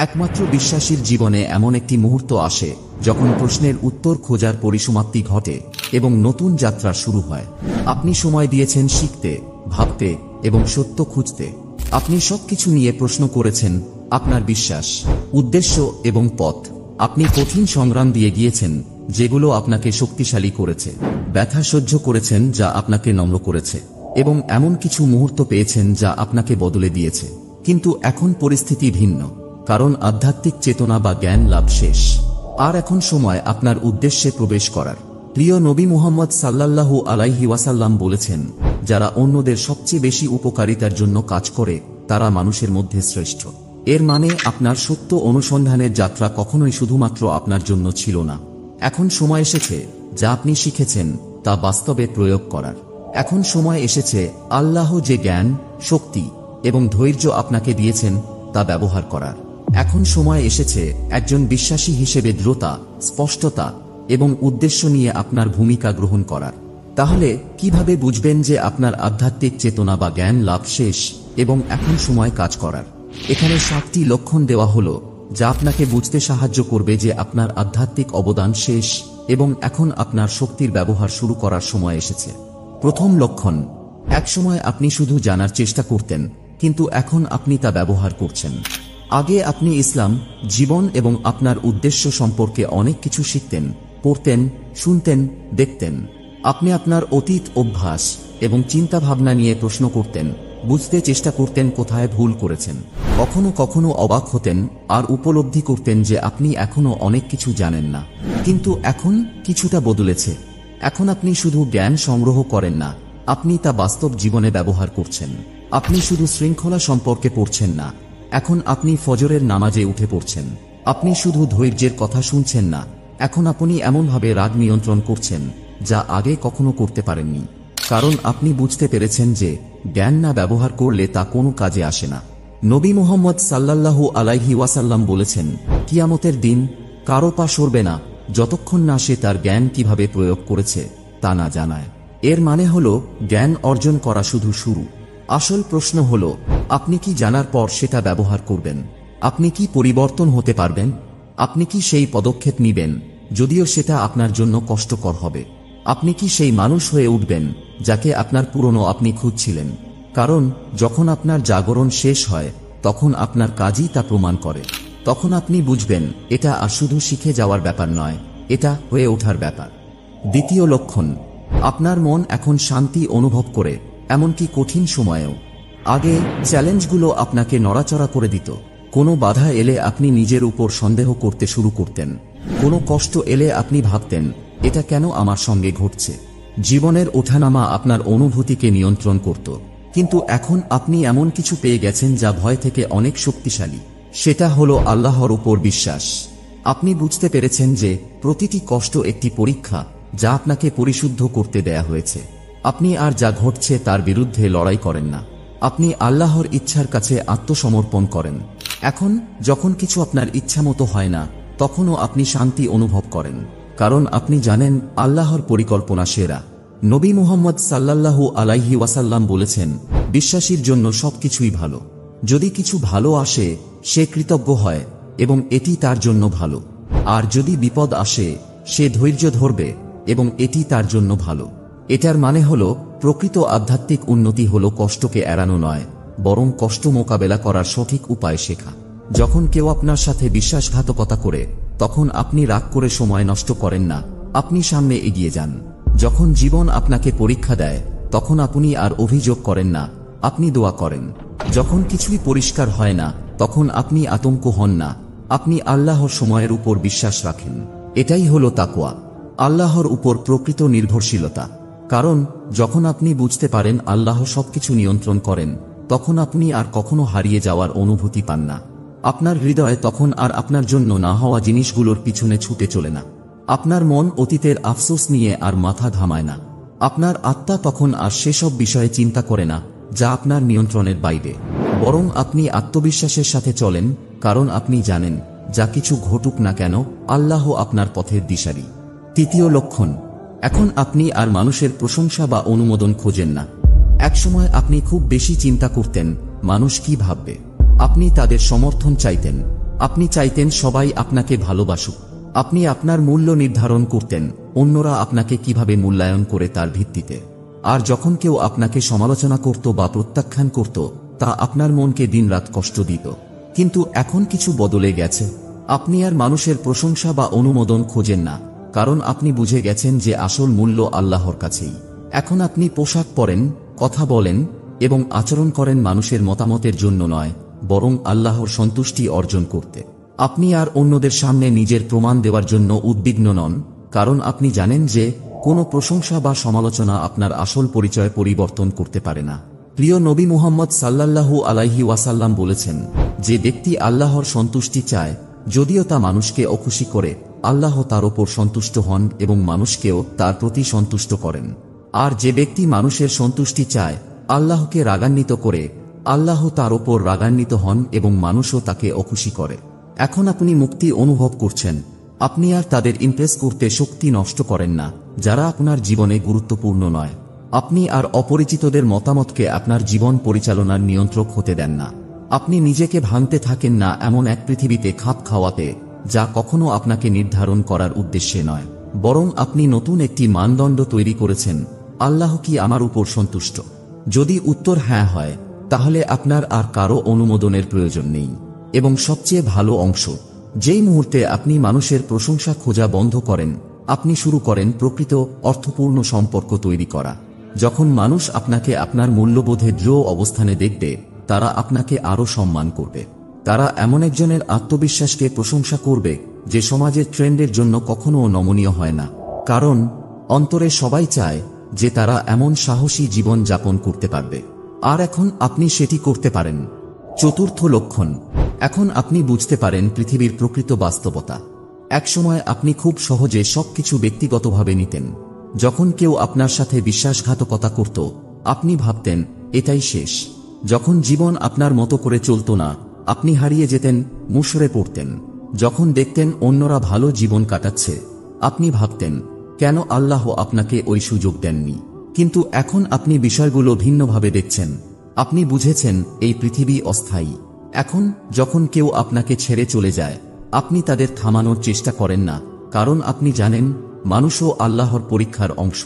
একমাত্র বিশ্বাসীর জীবনে এমন একটি মুহূর্ত আসে যখন প্রশ্নের উত্তর খোঁজার পরিসমাপ্তি ঘটে এবং নতুন যাত্রা শুরু হয়। আপনি সময় দিয়েছেন শিখতে, ভাবতে এবং সত্য খুঁজতে। আপনি সবকিছু নিয়ে প্রশ্ন করেছেন, আপনার বিশ্বাস, উদ্দেশ্য এবং পথ। আপনি কঠিন সংগ্রাম দিয়ে গিয়েছেন যেগুলো আপনাকে শক্তিশালী করেছে, ব্যথা সহ্য করেছেন যা আপনাকে নম্র করেছে, এবং এমন কিছু মুহূর্ত পেয়েছেন যা আপনাকে বদলে দিয়েছে। কিন্তু এখন পরিস্থিতি ভিন্ন, কারণ আধ্যাত্মিক চেতনা বা জ্ঞান লাভ শেষ। আর এখন সময় আপনার উদ্দেশ্যে প্রবেশ করার। প্রিয় নবী মুহাম্মদ সাল্লাল্লাহু আলাইহি ওয়াসাল্লাম বলেছেন, যারা অন্যদের সবচেয়ে বেশি উপকারিতার জন্য কাজ করে তারা মানুষের মধ্যে শ্রেষ্ঠ। এর মানে আপনার সত্য অনুসন্ধানের যাত্রা কখনোই শুধুমাত্র আপনার জন্য ছিল না। এখন সময় এসেছে যা আপনি শিখেছেন তা বাস্তবে প্রয়োগ করার। এখন সময় এসেছে আল্লাহ যে জ্ঞান, শক্তি এবং ধৈর্য আপনাকে দিয়েছেন তা ব্যবহার করার। এখন সময় এসেছে একজন বিশ্বাসী হিসেবে দৃঢ়তা, স্পষ্টতা এবং উদ্দেশ্য নিয়ে আপনার ভূমিকা গ্রহণ করার। তাহলে কিভাবে বুঝবেন যে আপনার আধ্যাত্মিক চেতনা বা জ্ঞান লাভ শেষ এবং এখন সময় কাজ করার? এখানে 7টি লক্ষণ দেওয়া হলো যা আপনাকে বুঝতে সাহায্য করবে যে আপনার আধ্যাত্মিক অবদান শেষ এবং এখন আপনার শক্তির ব্যবহার শুরু করার সময় এসেছে। প্রথম লক্ষণ, একসময় আপনি শুধু জানার চেষ্টা করতেন, কিন্তু এখন আপনি তা ব্যবহার করছেন। আগে আপনি ইসলাম, জীবন এবং আপনার উদ্দেশ্য সম্পর্কে অনেক কিছু শিখতেন, পড়তেন, শুনতেন, দেখতেন। আপনি আপনার অতীত অভ্যাস এবং চিন্তাভাবনা নিয়ে প্রশ্ন করতেন, বুঝতে চেষ্টা করতেন কোথায় ভুল করেছেন। কখনো কখনো অবাক হতেন আর উপলব্ধি করতেন যে আপনি এখনো অনেক কিছু জানেন না। কিন্তু এখন কিছুটা বদলেছে। এখন আপনি শুধু জ্ঞান সংগ্রহ করেন না, আপনি তা বাস্তব জীবনে ব্যবহার করছেন। আপনি শুধু শৃঙ্খলা সম্পর্কে পড়ছেন না, এখন আপনি ফজরের নামাজে উঠে পড়ছেন। আপনি শুধু ধৈর্যের কথা শুনছেন না, এখন আপনি এমনভাবে রাগ নিয়ন্ত্রণ করছেন যা আগে কখনো করতে পারেননি। কারণ আপনি বুঝতে পেরেছেন যে জ্ঞান না ব্যবহার করলে তা কোনো কাজে আসে না। নবী মুহাম্মদ সাল্লাল্লাহু আলাইহি ওয়াসাল্লাম বলেছেন, কিয়ামতের দিন কারো পা সরবে না যতক্ষণ না সে তার জ্ঞান কিভাবে প্রয়োগ করেছে তা না জানায়। এর মানে হলো জ্ঞান অর্জন করা শুধু শুরু। আসল প্রশ্ন হলো, আপনি কি জানার পর সেটা ব্যবহার করবেন? আপনি কি পরিবর্তন হতে পারবেন? আপনি কি সেই পদক্ষেপ নিবেন যদিও সেটা আপনার জন্য কষ্টকর হবে? আপনি কি সেই মানুষ হয়ে উঠবেন যাকে আপনার পুরনো আপনি খুঁজছিলেন? কারণ যখন আপনার জাগরণ শেষ হয় তখন আপনার কাজই তা প্রমাণ করে। তখন আপনি বুঝবেন এটা আর শুধু শিখে যাওয়ার ব্যাপার নয়, এটা হয়ে ওঠার ব্যাপার। দ্বিতীয় লক্ষণ, আপনার মন এখন শান্তি অনুভব করে, এমনকি কঠিন সময়েও। আগে চ্যালেঞ্জগুলো আপনাকে নড়াচড়া করে দিত। কোনো বাধা এলে আপনি নিজের উপর সন্দেহ করতে শুরু করতেন। কোনো কষ্ট এলে আপনি ভাবতেন, এটা কেন আমার সঙ্গে ঘটছে? জীবনের ওঠানামা আপনার অনুভূতিকে নিয়ন্ত্রণ করত। কিন্তু এখন আপনি এমন কিছু পেয়ে গেছেন যা ভয় থেকে অনেক শক্তিশালী। সেটা হলো আল্লাহর উপর বিশ্বাস। আপনি বুঝতে পেরেছেন যে প্রতিটি কষ্ট একটি পরীক্ষা যা আপনাকে পরিশুদ্ধ করতে দেয়া হয়েছে। আপনি আর যা ঘটছে তার বিরুদ্ধে লড়াই করেন না, আপনি আল্লাহর ইচ্ছার কাছে আত্মসমর্পণ করেন। এখন যখন কিছু আপনার ইচ্ছামতো হয় না, তখনও আপনি শান্তি অনুভব করেন, কারণ আপনি জানেন আল্লাহর পরিকল্পনা সেরা। নবী মুহাম্মদ সাল্লাল্লাহু আলাইহি ওয়াসাল্লাম বলেছেন, বিশ্বাসীর জন্য সবকিছুই ভালো। যদি কিছু ভালো আসে সে কৃতজ্ঞ হয় এবং এটি তার জন্য ভালো। আর যদি বিপদ আসে সে ধৈর্য ধরবে এবং এটি তার জন্য ভালো। এটার মানে হলো প্রকৃত আধ্যাত্মিক উন্নতি হলো কষ্টকে এড়ানো নয়, বরং কষ্ট মোকাবেলা করার সঠিক উপায় শেখা। যখন কেউ আপনার সাথে বিশ্বাসঘাতকতা করে তখন আপনি রাগ করে সময় নষ্ট করেন না, আপনি সামনে এগিয়ে যান। যখন জীবন আপনাকে পরীক্ষা দেয় তখন আপনি আর অভিযোগ করেন না, আপনি দোয়া করেন। যখন কিছুই পরিষ্কার হয় না তখন আপনি আতঙ্ক হন না, আপনি আল্লাহর সময়ের উপর বিশ্বাস রাখেন। এটাই হলো তাকওয়া, আল্লাহর উপর প্রকৃত নির্ভরশীলতা। কারণ যখন আপনি বুঝতে পারেন আল্লাহ সবকিছু নিয়ন্ত্রণ করেন, তখন আপনি আর কখনো হারিয়ে যাওয়ার অনুভূতি পান না। আপনার হৃদয় তখন আর আপনার জন্য না হওয়া জিনিসগুলোর পিছনে ছুটে চলে না। আপনার মন অতীতের আফসোস নিয়ে আর মাথা ঘামায় না। আপনার আত্মা তখন আর সেসব বিষয়ে চিন্তা করে না যা আপনার নিয়ন্ত্রণের বাইরে, বরং আপনি আত্মবিশ্বাসের সাথে চলেন, কারণ আপনি জানেন যা কিছু ঘটুক না কেন আল্লাহ আপনার পথের দিশারি। তৃতীয় লক্ষণ, এখন আপনি আর মানুষের প্রশংসা বা অনুমোদন খোঁজেন না। একসময় আপনি খুব বেশি চিন্তা করতেন মানুষ কি ভাববে। আপনি তাদের সমর্থন চাইতেন, আপনি চাইতেন সবাই আপনাকে ভালোবাসুক। আপনি আপনার মূল্য নির্ধারণ করতেন, অন্যরা আপনাকে কিভাবে মূল্যায়ন করে তার ভিত্তিতে। আর যখন কেউ আপনাকে সমালোচনা করত বা প্রত্যাখ্যান করত, তা আপনার মনকে দিনরাত কষ্ট দিত। কিন্তু এখন কিছু বদলে গেছে। আপনি আর মানুষের প্রশংসা বা অনুমোদন খোঁজেন না, কারণ আপনি বুঝে গেছেন যে আসল মূল্য আল্লাহর কাছেই। এখন আপনি পোশাক পরেন, কথা বলেন এবং আচরণ করেন মানুষের মতামতের জন্য নয়, বরং আল্লাহর সন্তুষ্টি অর্জন করতে। আপনি আর অন্যদের সামনে নিজের প্রমাণ দেওয়ার জন্য উদ্বিগ্ন নন, কারণ আপনি জানেন যে কোনো প্রশংসা বা সমালোচনা আপনার আসল পরিচয় পরিবর্তন করতে পারে না। প্রিয় নবী মুহাম্মদ সাল্লাল্লাহু আলাইহি ওয়াসাল্লাম বলেছেন, যে ব্যক্তি আল্লাহর সন্তুষ্টি চায়, যদিও তা মানুষকে অখুশি করে, আল্লাহ তার ওপর সন্তুষ্ট হন এবং মানুষকেও তার প্রতি সন্তুষ্ট করেন। আর যে ব্যক্তি মানুষের সন্তুষ্টি চায়, আল্লাহকে রাগান্বিত করে, আল্লাহ তার ওপর রাগান্বিত হন এবং মানুষও তাকে অখুশি করে। এখন আপনি মুক্তি অনুভব করছেন। আপনি আর তাদের ইমপ্রেস করতে শক্তি নষ্ট করেন না, যারা আপনার জীবনে গুরুত্বপূর্ণ নয়। আপনি আর অপরিচিতদের মতামতকে আপনার জীবন পরিচালনার নিয়ন্ত্রক হতে দেন না। আপনি নিজেকে ভাঙতে থাকেন না এমন এক পৃথিবীতে খাপ খাওয়াতে, যা কখনো আপনাকে নির্ধারণ করার উদ্দেশ্যে নয়, বরং আপনি নতুন একটি মানদণ্ড তৈরি করেছেন। আল্লাহ কি আমার উপর সন্তুষ্ট? যদি উত্তর হ্যাঁ হয়, তাহলে আপনার আর কারো অনুমোদনের প্রয়োজন নেই। এবং সবচেয়ে ভালো অংশ, যেই মুহূর্তে আপনি মানুষের প্রশংসা খোঁজা বন্ধ করেন, আপনি শুরু করেন প্রকৃত অর্থপূর্ণ সম্পর্ক তৈরি করা। যখন মানুষ আপনাকে আপনার মূল্যবোধে দৃঢ় অবস্থানে দেখবে, তারা আপনাকে আরও সম্মান করবে। তারা এমন একজনের আত্মবিশ্বাসকে প্রশংসা করবে, যে সমাজের ট্রেন্ডের জন্য কখনো নমনীয় হয় না। কারণ অন্তরে সবাই চায় যে তারা এমন সাহসী জীবন যাপন করতে পারবে। আর এখন আপনি সেটি করতে পারেন। চতুর্থ লক্ষণ, এখন আপনি বুঝতে পারেন পৃথিবীর প্রকৃত বাস্তবতা। একসময় আপনি খুব সহজে সবকিছু ব্যক্তিগতভাবে নিতেন। যখন কেউ আপনার সাথে বিশ্বাসঘাতকতা করত, আপনি ভাবতেন এটাই শেষ। যখন জীবন আপনার মতো করে চলত না, আপনি হারিয়ে যেতেন, মুষড়ে পড়তেন। যখন দেখতেন অন্যরা ভালো জীবন কাটাচ্ছে, আপনি ভাবতেন কেন আল্লাহ আপনাকে ওই সুযোগ দেননি। কিন্তু এখন আপনি বিষয়গুলো ভিন্নভাবে দেখছেন। আপনি বুঝেছেন এই পৃথিবী অস্থায়ী। এখন যখন কেউ আপনাকে ছেড়ে চলে যায়, আপনি তাদের থামানোর চেষ্টা করেন না, কারণ আপনি জানেন মানুষও আল্লাহর পরীক্ষার অংশ।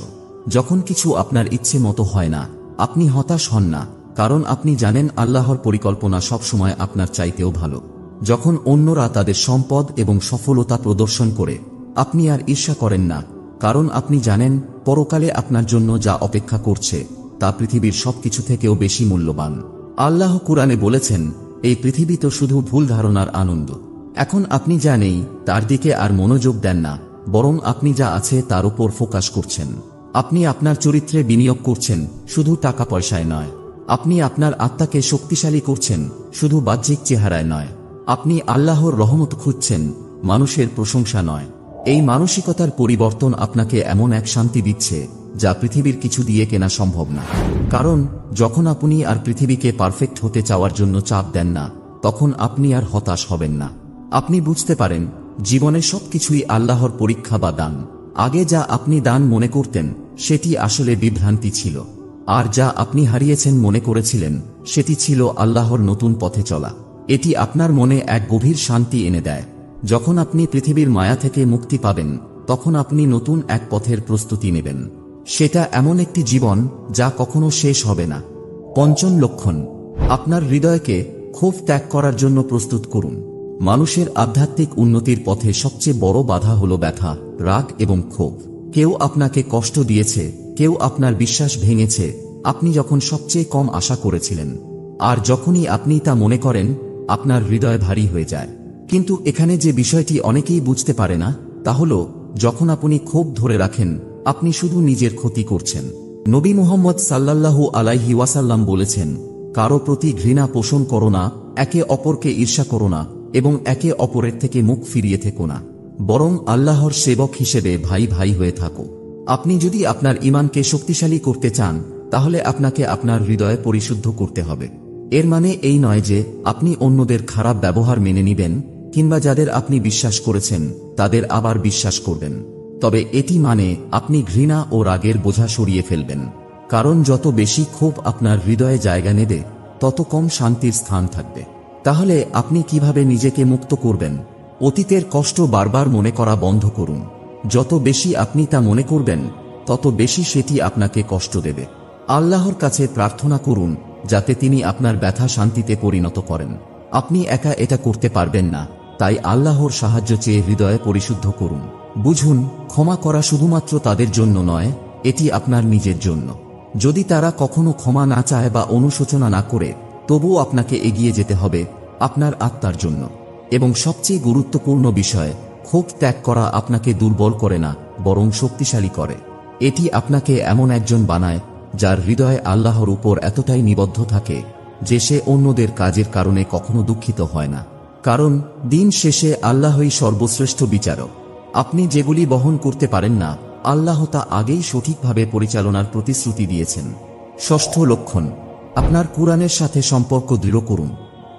যখন কিছু আপনার ইচ্ছে মতো হয় না, আপনি হতাশ হন না, কারণ আপনি জানেন আল্লাহর পরিকল্পনা সবসময় আপনার চাইতেও ভালো। যখন অন্যরা তাদের সম্পদ এবং সফলতা প্রদর্শন করে, আপনি আর ঈর্ষা করেন না, কারণ আপনি জানেন পরকালে আপনার জন্য যা অপেক্ষা করছে তা পৃথিবীর সবকিছু থেকেও বেশি মূল্যবান। আল্লাহ কুরআনে বলেছেন, এই পৃথিবী তো শুধু ভুল ধারণার আনন্দ। এখন আপনি যা নেই তার দিকে আর মনোযোগ দেন না, বরং আপনি যা আছে তার উপর ফোকাস করছেন। আপনি আপনার চরিত্রে বিনিয়োগ করছেন, শুধু টাকা পয়সায় নয়। আপনি আপনার আত্মাকে শক্তিশালী করছেন, শুধু বাহ্যিক চেহারায় নয়। আপনি আল্লাহর রহমত খুঁজছেন, মানুষের প্রশংসা নয়। এই মানসিকতার পরিবর্তন আপনাকে এমন এক শান্তি দিচ্ছে যা পৃথিবীর কিছু দিয়ে কেনা সম্ভব না। কারণ যখন আপনি আর পৃথিবীকে পারফেক্ট হতে চাওয়ার জন্য চাপ দেন না, তখন আপনি আর হতাশ হবেন না। আপনি বুঝতে পারেন জীবনে সবকিছুই আল্লাহর পরীক্ষা বা দান। আগে যা আপনি দান মনে করতেন, সেটি আসলে বিভ্রান্তি ছিল। আর যা আপনি হারিয়েছেন মনে করেছিলেন, সেটি ছিল আল্লাহর নতুন পথে চলা। এটি আপনার মনে এক গভীর শান্তি এনে দেয়। যখন আপনি পৃথিবীর মায়া থেকে মুক্তি পাবেন, তখন আপনি নতুন এক পথের প্রস্তুতি নেবেন। সেটা এমন একটি জীবন যা কখনো শেষ হবে না। পঞ্চম লক্ষণ, আপনার হৃদয়কে ক্ষোভ ত্যাগ করার জন্য প্রস্তুত করুন। মানুষের আধ্যাত্মিক উন্নতির পথে সবচেয়ে বড় বাধা হলো ব্যথা, রাগ এবং ক্ষোভ। কেউ আপনাকে কষ্ট দিয়েছে, কেউ আপনার বিশ্বাস ভেঙেছে, আপনি যখন সবচেয়ে কম আশা করেছিলেন। আর যখনই আপনি তা মনে করেন, আপনার হৃদয় ভারী হয়ে যায়। কিন্তু এখানে যে বিষয়টি অনেকেই বুঝতে পারে না, তা হলো যখন আপনি ক্ষোভ ধরে রাখেন, আপনি শুধু নিজের ক্ষতি করছেন। নবী মুহাম্মদ সাল্লাল্লাহু আলাইহি ওয়াসাল্লাম বলেছেন, কারো প্রতি ঘৃণা পোষণ করো না, একে অপরকে ঈর্ষা করো না এবং একে অপরের থেকে মুখ ফিরিয়ে থেকো না, বরং আল্লাহর সেবক হিসেবে ভাই ভাই হয়ে থাকো। আপনি যদি আপনার ঈমানকে শক্তিশালী করতে চান, তাহলে আপনাকে আপনার হৃদয় পরিশুদ্ধ করতে হবে। এর মানে এই নয় যে আপনি অন্যদের খারাপ ব্যবহার মেনে নিবেন, কিংবা যাদের আপনি বিশ্বাস করেছেন তাদের আবার বিশ্বাস করবেন। তবে এটি মানে আপনি ঘৃণা ও রাগের বোঝা সরিয়ে ফেলবেন। কারণ যত বেশি ক্ষোভ আপনার হৃদয়ে জায়গা নেবে, তত কম শান্তির স্থান থাকবে। তাহলে আপনি কিভাবে নিজেকে মুক্ত করবেন? অতীতের কষ্ট বারবার মনে করা বন্ধ করুন। যত বেশি আপনি তা মনে করবেন, তত বেশি সেটি আপনাকে কষ্ট দেবে। আল্লাহর কাছে প্রার্থনা করুন যাতে তিনি আপনার ব্যথা শান্তিতে পরিণত করেন। আপনি একা এটা করতে পারবেন না, তাই আল্লাহর সাহায্য চেয়ে হৃদয়ে পরিশুদ্ধ করুন। বুঝুন, ক্ষমা করা শুধুমাত্র তাদের জন্য নয়, এটি আপনার নিজের জন্য। যদি তারা কখনো ক্ষমা না চায় বা অনুশোচনা না করে, তবুও আপনাকে এগিয়ে যেতে হবে আপনার আত্মার জন্য। এবং সবচেয়ে গুরুত্বপূর্ণ বিষয়, ক্ষোভ ত্যাগ করা আপনাকে দুর্বল করে না, বরং শক্তিশালী করে। এটি আপনাকে এমন একজন বানায় যার হৃদয় আল্লাহর উপর এতটাই নিবদ্ধ থাকে যে সে অন্যদের কাজের কারণে কখনো দুঃখিত হয় না। কারণ দিন শেষে আল্লাহই সর্বশ্রেষ্ঠ বিচারক। আপনি যেগুলি বহন করতে পারেন না, আল্লাহ তা আগেই সঠিকভাবে পরিচালনার প্রতিশ্রুতি দিয়েছেন। ষষ্ঠ লক্ষণ, আপনার কুরআনের সাথে সম্পর্ক দৃঢ় করুন।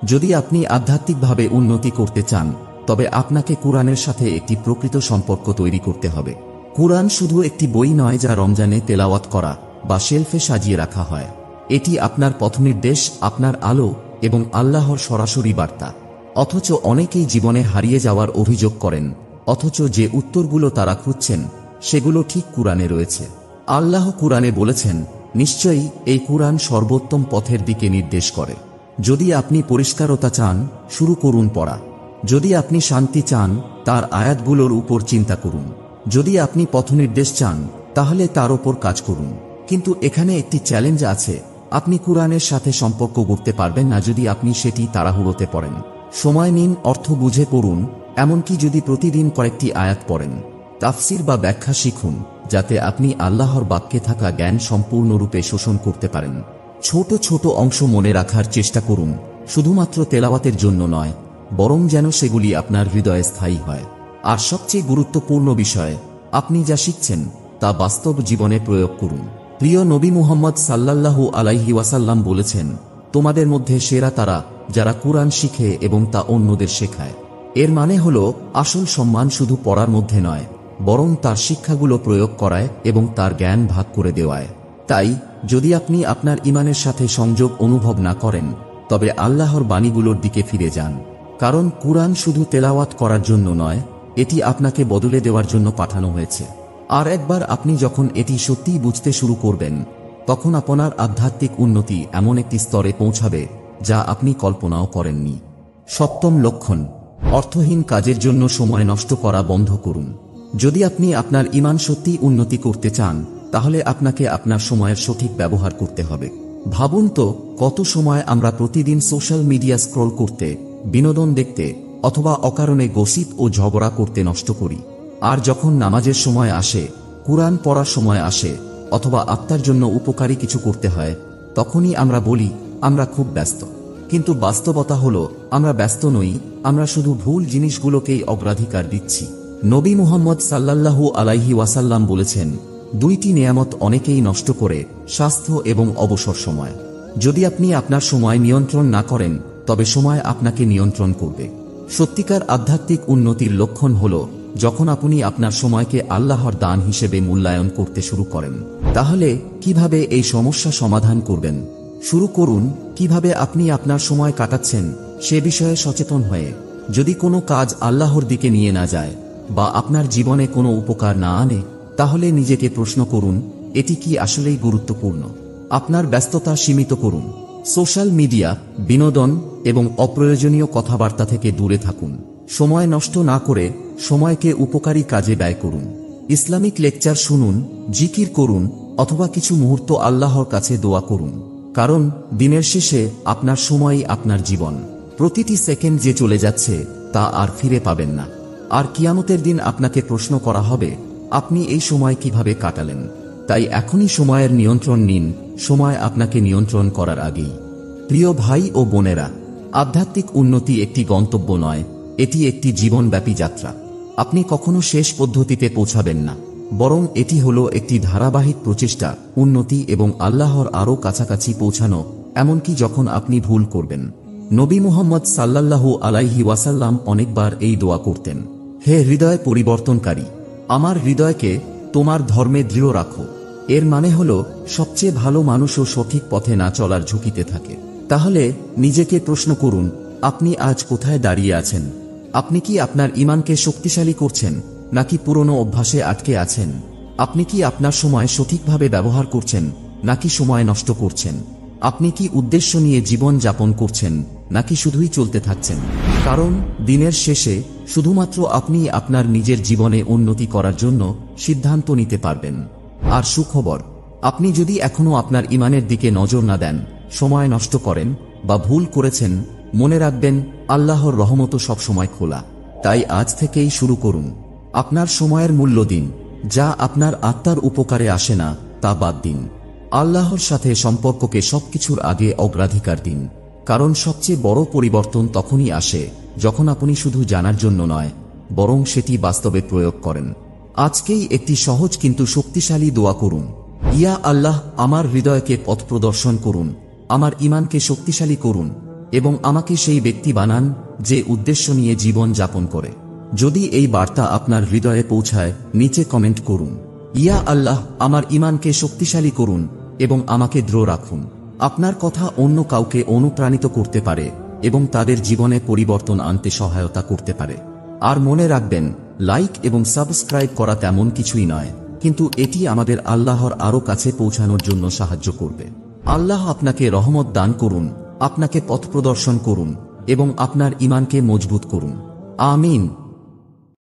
যদি আপনি আধ্যাত্মিকভাবে উন্নতি করতে চান, তবে আপনাকে কুরআনের সাথে একটি প্রকৃত সম্পর্ক তৈরি করতে হবে। কুরআন শুধু একটি বই নয় যা রমজানে তেলাওয়াত করা বা শেলফে সাজিয়ে রাখা হয়। এটি আপনার পথনির্দেশ, আপনার আলো এবং আল্লাহর সরাসরি বার্তা। অথচ অনেকেই জীবনে হারিয়ে যাওয়ার অভিযোগ করেন, অথচ যে উত্তরগুলো তারা খুঁজছেন সেগুলো ঠিক কুরআনে রয়েছে। আল্লাহ কুরআনে বলেছেন, নিশ্চয়ই এই কুরআন সর্বোত্তম পথের দিকে নির্দেশ করে। যদি আপনি পরিষ্কারতা চান, শুরু করুন পড়া। যদি আপনি শান্তি চান, তার আয়াতগুলোর উপর চিন্তা করুন। যদি আপনি পথনির্দেশ চান, তাহলে তার উপর কাজ করুন। কিন্তু এখানে একটি চ্যালেঞ্জ আছে, আপনি কুরআনের সাথে সম্পর্ক গড়তে পারবেন না যদি আপনি সেটি তাড়াহুড়োতে পড়েন। সময় নিন, অর্থ বুঝে পড়ুন, এমনকি যদি প্রতিদিন কয়েকটি আয়াত পড়েন। তাফসির বা ব্যাখ্যা শিখুন, যাতে আপনি আল্লাহর বাক্যে থাকা জ্ঞান সম্পূর্ণরূপে শোষণ করতে পারেন। ছোট ছোট অংশ মনে রাখার চেষ্টা করুন, শুধুমাত্র তেলাওয়াতের জন্য নয়, বরং যেন সেগুলি আপনার হৃদয়ে স্থায়ী হয়। আর সবচেয়ে গুরুত্বপূর্ণ বিষয়, আপনি যা শিখছেন তা বাস্তব জীবনে প্রয়োগ করুন। প্রিয় নবী মুহাম্মদ সাল্লাল্লাহু আলাইহি ওয়াসাল্লাম বলেছেন, তোমাদের মধ্যে সেরা তারা যারা কুরআন শিখে এবং তা অন্যদের শেখায়। এর মানে হলো, আসল সম্মান শুধু পড়ার মধ্যে নয়, বরং তার শিক্ষাগুলো প্রয়োগ করায় এবং তার জ্ঞান ভাগ করে দেওয়ায়। তাই যদি আপনি আপনার ঈমানের সাথে সংযোগ অনুভব না করেন, তবে আল্লাহর বাণীগুলোর দিকে ফিরে যান। কারণ কুরআন শুধু তেলাওয়াত করার জন্য নয়, এটি আপনাকে বদলে দেওয়ার জন্য পাঠানো হয়েছে। আর একবার আপনি যখন এটি সত্যিই বুঝতে শুরু করবেন, তখন আপনার আধ্যাত্মিক উন্নতি এমন একটি স্তরে পৌঁছাবে যা আপনি কল্পনাও করেননি। সপ্তম লক্ষণ, অর্থহীন কাজের জন্য সময় নষ্ট করা বন্ধ করুন। যদি আপনি আপনার ঈমান সত্যিই উন্নতি করতে চান, তাহলে আপনাকে আপনার সময়ের সঠিক ব্যবহার করতে হবে। ভাবুন তো, কত সময় আমরা প্রতিদিন সোশ্যাল মিডিয়া স্ক্রল করতে, বিনোদন দেখতে অথবা অকারণে গসিপ ও ঝগড়া করতে নষ্ট করি। আর যখন নামাজের সময় আসে, কুরআন পড়ার সময় আসে, অথবা আত্মার জন্য উপকারী কিছু করতে হয়, তখনই আমরা বলি আমরা খুব ব্যস্ত। কিন্তু বাস্তবতা হলো, আমরা ব্যস্ত নই, আমরা শুধু ভুল জিনিসগুলোকেই অগ্রাধিকার দিচ্ছি। নবী মুহাম্মদ সাল্লাল্লাহু আলাইহি ওয়াসাল্লাম বলেছেন, দুইটি নেয়ামত অনেকেই নষ্ট করে, স্বাস্থ্য এবং অবসর সময়। যদি আপনি আপনার সময় নিয়ন্ত্রণ না করেন, তবে সময় আপনাকে নিয়ন্ত্রণ করবে। সত্যিকার আধ্যাত্মিক উন্নতির লক্ষণ হল যখন আপনি আপনার সময়কে আল্লাহর দান হিসেবে মূল্যায়ন করতে শুরু করেন। তাহলে কিভাবে এই সমস্যা সমাধান করবেন? শুরু করুন কিভাবে আপনি আপনার সময় কাটাচ্ছেন সে বিষয়ে সচেতন হয়ে। যদি কোনো কাজ আল্লাহর দিকে নিয়ে না যায় বা আপনার জীবনে কোনো উপকার না আনে, তাহলে নিজেকে প্রশ্ন করুন, এটি কি আসলেই গুরুত্বপূর্ণ? আপনার ব্যস্ততা সীমিত করুন। সোশ্যাল মিডিয়া, বিনোদন এবং অপ্রয়োজনীয় কথাবার্তা থেকে দূরে থাকুন। সময় নষ্ট না করে সময়কে উপকারী কাজে ব্যয় করুন। ইসলামিক লেকচার শুনুন, জিকির করুন অথবা কিছু মুহূর্ত আল্লাহর কাছে দোয়া করুন। কারণ দিনের শেষে আপনার সময়ই আপনার জীবন। প্রতিটি সেকেন্ড যে চলে যাচ্ছে তা আর ফিরে পাবেন না। আর কিয়ামতের দিন আপনাকে প্রশ্ন করা হবে, আপনি এই সময় কিভাবে কাটালেন? তাই এখনই সময়ের নিয়ন্ত্রণ নিন, সময় আপনাকে নিয়ন্ত্রণ করার আগেই। প্রিয় ভাই ও বোনেরা, আধ্যাত্মিক উন্নতি একটি গন্তব্য নয়, এটি একটি জীবনব্যাপী যাত্রা। আপনি কখনো শেষ পদ্ধতিতে পৌঁছাবেন না, বরং এটি হলো একটি ধারাবাহিক প্রচেষ্টা, উন্নতি এবং আল্লাহর আরও কাছাকাছি পৌঁছানো, এমনকি যখন আপনি ভুল করবেন। নবী মুহাম্মদ সাল্লাল্লাহু আলাইহি ওয়াসাল্লাম অনেকবার এই দোয়া করতেন, হে হৃদয় পরিবর্তনকারী, আমার হৃদয়কে তোমার ধর্মে দৃঢ় রাখো। এর মানে হলো সবচেয়ে ভালো মানুষও সঠিক পথে না চলার ঝুঁকিতে থাকে। তাহলে নিজেকে প্রশ্ন করুন, আপনি আজ কোথায় দাঁড়িয়ে আছেন? আপনি কি আপনার ঈমানকে শক্তিশালী করছেন, নাকি পুরনো অভ্যাসে আটকে আছেন? আপনি কি আপনার সময় সঠিকভাবে ব্যবহার করছেন, নাকি সময় নষ্ট করছেন? আপনি কি উদ্দেশ্য নিয়ে জীবন যাপন করছেন, নাকি শুধুই চলতে থাকছেন? কারণ দিনের শেষে শুধুমাত্র আপনি আপনার নিজের জীবনে উন্নতি করার জন্য সিদ্ধান্ত নিতে পারবেন। আর সুখবর, আপনি যদি এখনো আপনার ঈমানের দিকে নজর না দেন, সময় নষ্ট করেন বা ভুল করেছেন, মনে রাখবেন আল্লাহর রহমত সবসময় খোলা। তাই আজ থেকেই শুরু করুন। আপনার সময়ের মূল্য দিন। যা আপনার আত্মার উপকারে আসে না তা বাদ দিন। আল্লাহর সাথে সম্পর্ককে সবকিছুর আগে অগ্রাধিকার দিন। কারণ সবচেয়ে বড় পরিবর্তন তখনই আসে যখন আপনি শুধু জানার জন্য নয়, বরং সেটি বাস্তবে প্রয়োগ করেন। আজকেই একটি সহজ কিন্তু শক্তিশালী দোয়া করুন। ইয়া আল্লাহ, আমার হৃদয়কে পথ প্রদর্শন করুন, আমার ঈমানকে শক্তিশালী করুন এবং আমাকে সেই ব্যক্তি বানান যে উদ্দেশ্য নিয়ে জীবন যাপন করে। যদি এই বার্তা আপনার হৃদয়ে পৌঁছায়, নিচে কমেন্ট করুন, ইয়া আল্লাহ, আমার ঈমানকে শক্তিশালী করুন এবং আমাকে দৃঢ় রাখুন। আপনার কথা অন্য কাউকে অনুপ্রাণিত করতে পারে এবং তাদের জীবনে পরিবর্তন আনতে সহায়তা করতে পারে। আর মনে রাখবেন, লাইক এবং সাবস্ক্রাইব করা তেমন কিছুই নয়, কিন্তু এটি আমাদের আল্লাহর আরো কাছে পৌঁছানোর জন্য সাহায্য করবে। আল্লাহ আপনাকে রহমত দান করুন, আপনাকে পথ প্রদর্শন করুন এবং আপনার ঈমানকে মজবুত করুন। আমিন।